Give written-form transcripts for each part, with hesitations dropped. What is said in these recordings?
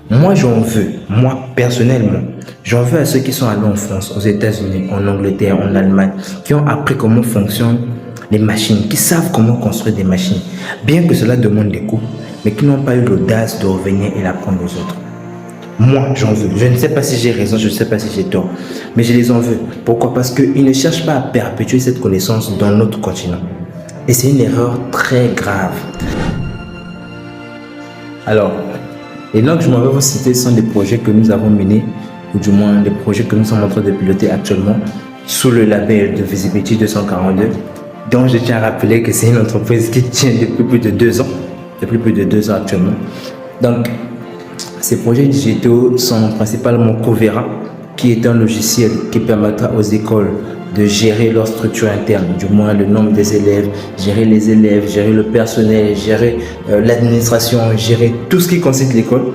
Moi, j'en veux, moi, personnellement, j'en veux à ceux qui sont allés en France, aux États-Unis, en Angleterre, en Allemagne, qui ont appris comment fonctionnent les machines, qui savent comment construire des machines, bien que cela demande des coûts, mais qui n'ont pas eu l'audace de revenir et l'apprendre aux autres. Moi, j'en veux. Je ne sais pas si j'ai raison, je ne sais pas si j'ai tort, mais je les en veux. Pourquoi? Parce qu'ils ne cherchent pas à perpétuer cette connaissance dans notre continent. Et c'est une erreur très grave. Alors, et donc je m'en vais vous citer, ce sont des projets que nous avons menés, ou du moins des projets que nous sommes en train de piloter actuellement, sous le label de Visibility 242, dont je tiens à rappeler que c'est une entreprise qui tient depuis plus de 2 ans, actuellement. Donc, ces projets digitaux sont principalement Covera, qui est un logiciel qui permettra aux écoles de gérer leur structure interne, du moins le nombre des élèves, gérer les élèves, gérer le personnel, gérer l'administration, gérer tout ce qui concerne l'école,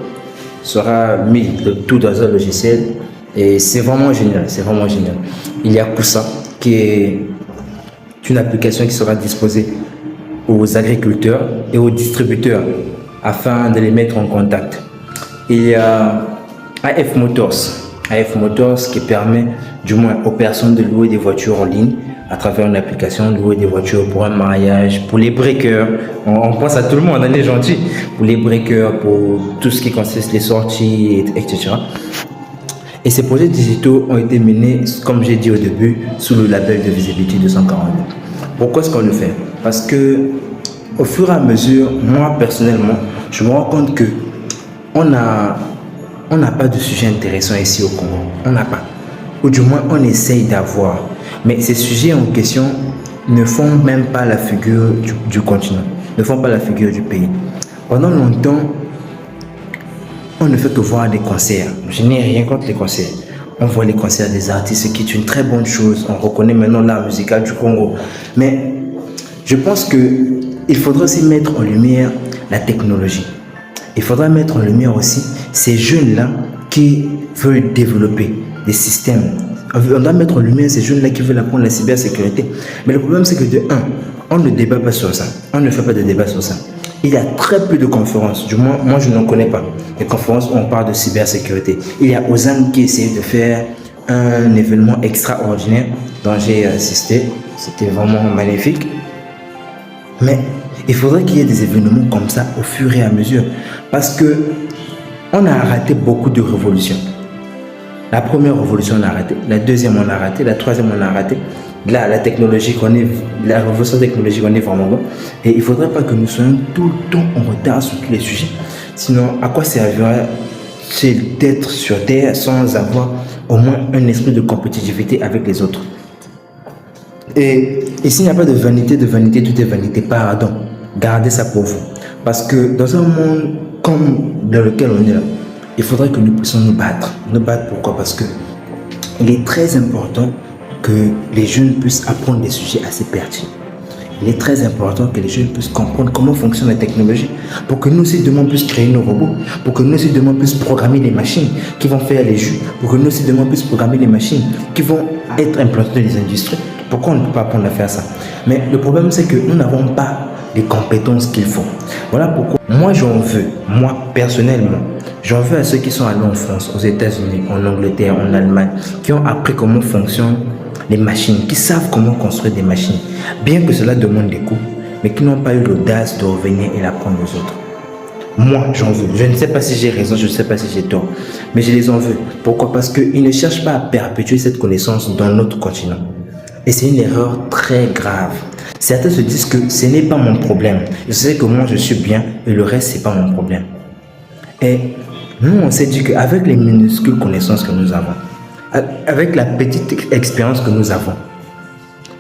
sera mis le tout dans un logiciel et c'est vraiment génial, c'est vraiment génial. Il y a Kusa, qui est une application qui sera disposée aux agriculteurs et aux distributeurs afin de les mettre en contact. Il y a AF Motors qui permet du moins aux personnes de louer des voitures en ligne à travers une application, louer des voitures pour un mariage, pour les breakers, on pense à tout le monde, on est gentil, pour les breakers, pour tout ce qui consiste les sorties, etc. Et ces projets digitaux ont été menés, comme j'ai dit au début, sous le label de Visibility 242. Pourquoi est-ce qu'on le fait? Parce que au fur et à mesure, moi personnellement, je me rends compte que on n'a pas de sujet intéressant ici au Congo. On n'a pas. Ou du moins, on essaye d'avoir. Mais ces sujets en question ne font même pas la figure du continent, ne font pas la figure du pays. Pendant longtemps, on ne fait que voir des concerts. Je n'ai rien contre les concerts. On voit les concerts des artistes, ce qui est une très bonne chose. On reconnaît maintenant l'art musical du Congo. Mais je pense qu'il faudrait aussi mettre en lumière la technologie. Il faudra mettre en lumière aussi ces jeunes-là qui veulent développer des systèmes. On doit mettre en lumière ces jeunes-là qui veulent apprendre la cybersécurité. Mais le problème, c'est que de un, on ne débat pas sur ça. On ne fait pas de débat sur ça. Il y a très peu de conférences. Du moins, moi, je n'en connais pas. Des conférences où on parle de cybersécurité. Il y a Ozan qui essaie de faire un événement extraordinaire dont j'ai assisté. C'était vraiment magnifique. Mais il faudrait qu'il y ait des événements comme ça au fur et à mesure. Parce que on a raté beaucoup de révolutions. La première révolution, on a raté. La deuxième, on a raté. La troisième, on a raté. Là, la révolution technologique, on est vraiment bon. Et il ne faudrait pas que nous soyons tout le temps en retard sur tous les sujets. Sinon, à quoi servirait-il d'être sur Terre sans avoir au moins un esprit de compétitivité avec les autres? Et s'il n'y a pas de vanité, tout est vanité. Pardon. Gardez ça pour vous. Parce que dans un monde comme dans lequel on est là, il faudrait que nous puissions nous battre. Nous battre pourquoi? Parce que il est très important que les jeunes puissent apprendre des sujets assez pertinents. Il est très important que les jeunes puissent comprendre comment fonctionne la technologie pour que nous aussi demain puissions créer nos robots, pour que nous aussi demain puissions programmer les machines qui vont faire les jus, pour que nous aussi demain puissions programmer les machines qui vont être implantées dans les industries. Pourquoi on ne peut pas apprendre à faire ça? Mais le problème, c'est que nous n'avons pas les compétences qu'il faut. Voilà pourquoi moi j'en veux, moi personnellement, j'en veux à ceux qui sont allés en France, aux États-Unis, en Angleterre, en Allemagne, qui ont appris comment fonctionnent les machines, qui savent comment construire des machines, bien que cela demande des coûts, mais qui n'ont pas eu l'audace de revenir et l'apprendre aux autres. Moi, j'en veux. Je ne sais pas si j'ai raison, je ne sais pas si j'ai tort, mais je les en veux. Pourquoi? Parce qu'ils ne cherchent pas à perpétuer cette connaissance dans notre continent. Et c'est une erreur très grave. Certains se disent que ce n'est pas mon problème. Je sais que moi je suis bien et le reste c'est pas mon problème. Et nous on s'est dit qu'avec les minuscules connaissances que nous avons, avec la petite expérience que nous avons,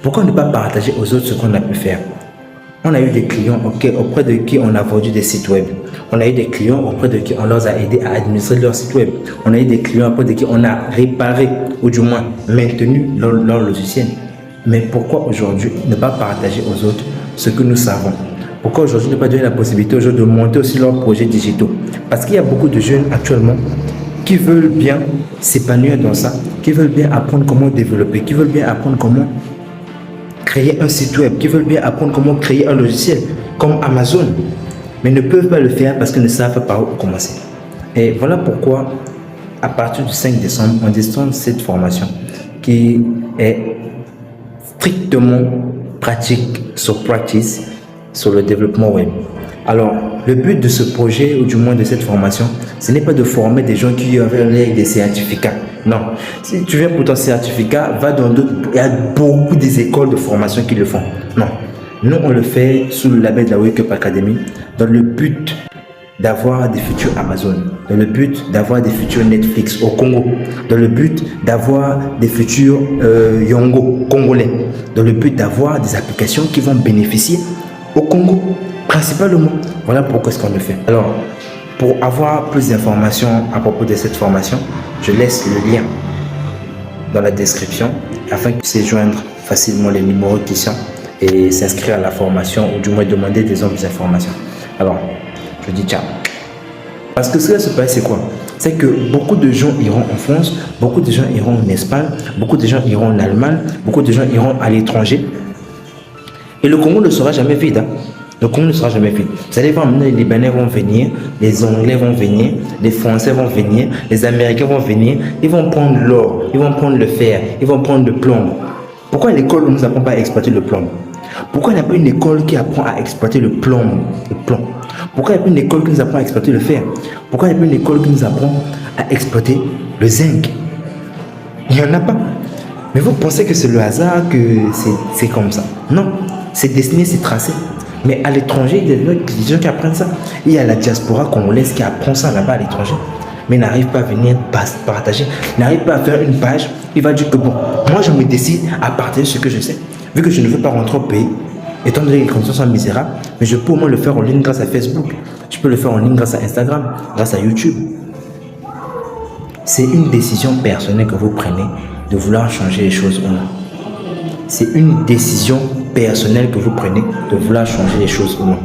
pourquoi ne pas partager aux autres ce qu'on a pu faire? On a eu des clients auprès de qui on a vendu des sites web. On a eu des clients auprès de qui on leur a aidé à administrer leur site web. On a eu des clients auprès de qui on a réparé ou du moins maintenu leur logiciel. Mais pourquoi aujourd'hui ne pas partager aux autres ce que nous savons? Pourquoi aujourd'hui ne pas donner la possibilité aux gens de monter aussi leurs projets digitaux? Parce qu'il y a beaucoup de jeunes actuellement qui veulent bien s'épanouir dans ça, qui veulent bien apprendre comment développer, qui veulent bien apprendre comment créer un site web, qui veulent bien apprendre comment créer un logiciel comme Amazon, mais ne peuvent pas le faire parce qu'ils ne savent pas par où commencer. Et voilà pourquoi, à partir du 5 décembre, on descend cette formation qui est strictement pratique sur practice, sur le développement web. Alors, le but de ce projet, ou du moins de cette formation, ce n'est pas de former des gens qui avaient des certificats. Non. Si tu viens pour ton certificat, va dans d'autres. Il y a beaucoup des écoles de formation qui le font. Non. Nous, on le fait sous le label de la Wake Up Academy, dans le but d'avoir des futurs Amazon, dans le but d'avoir des futurs Netflix au Congo, dans le but d'avoir des futurs Yongo congolais, dans le but d'avoir des applications qui vont bénéficier au Congo, principalement. Voilà pourquoi est-ce qu'on le fait. Alors, pour avoir plus d'informations à propos de cette formation, je laisse le lien dans la description afin que vous puissiez joindre facilement les numéros qui sont et s'inscrire à la formation ou du moins demander des autres informations. Alors, je dis ciao. Parce que ce qui va se passer, c'est quoi? C'est que beaucoup de gens iront en France, beaucoup de gens iront en Espagne, beaucoup de gens iront en Allemagne, beaucoup de gens iront à l'étranger. Et le Congo ne sera jamais vide. Hein. Le Congo ne sera jamais vide. Vous allez voir, les Libanais vont venir, les Anglais vont venir, les Français vont venir, les Américains vont venir. Ils vont prendre l'or, ils vont prendre le fer, ils vont prendre le plomb. Pourquoi l'école ne nous apprend pas à exploiter le plomb? Pourquoi il n'y a pas une école qui apprend à exploiter le plomb? Pourquoi il n'y a pas une école qui nous apprend à exploiter le fer? Pourquoi il n'y a pas une école qui nous apprend à exploiter le zinc? Il n'y en a pas. Mais vous pensez que c'est le hasard, que c'est comme ça? Non, c'est destiné, c'est tracé. Mais à l'étranger, il y a des gens qui apprennent ça. Il y a la diaspora congolaise qui apprend ça là-bas à l'étranger. Mais n'arrive pas à venir partager, n'arrive pas à faire une page. Il va dire que bon, moi je me décide à partager ce que je sais. Vu que je ne veux pas rentrer au pays, étant donné que les conditions sont misérables, mais je peux au moins le faire en ligne grâce à Facebook. Je peux le faire en ligne grâce à Instagram, grâce à YouTube. C'est une décision personnelle que vous prenez de vouloir changer les choses ou non. C'est une décision personnelle que vous prenez de vouloir changer les choses ou non.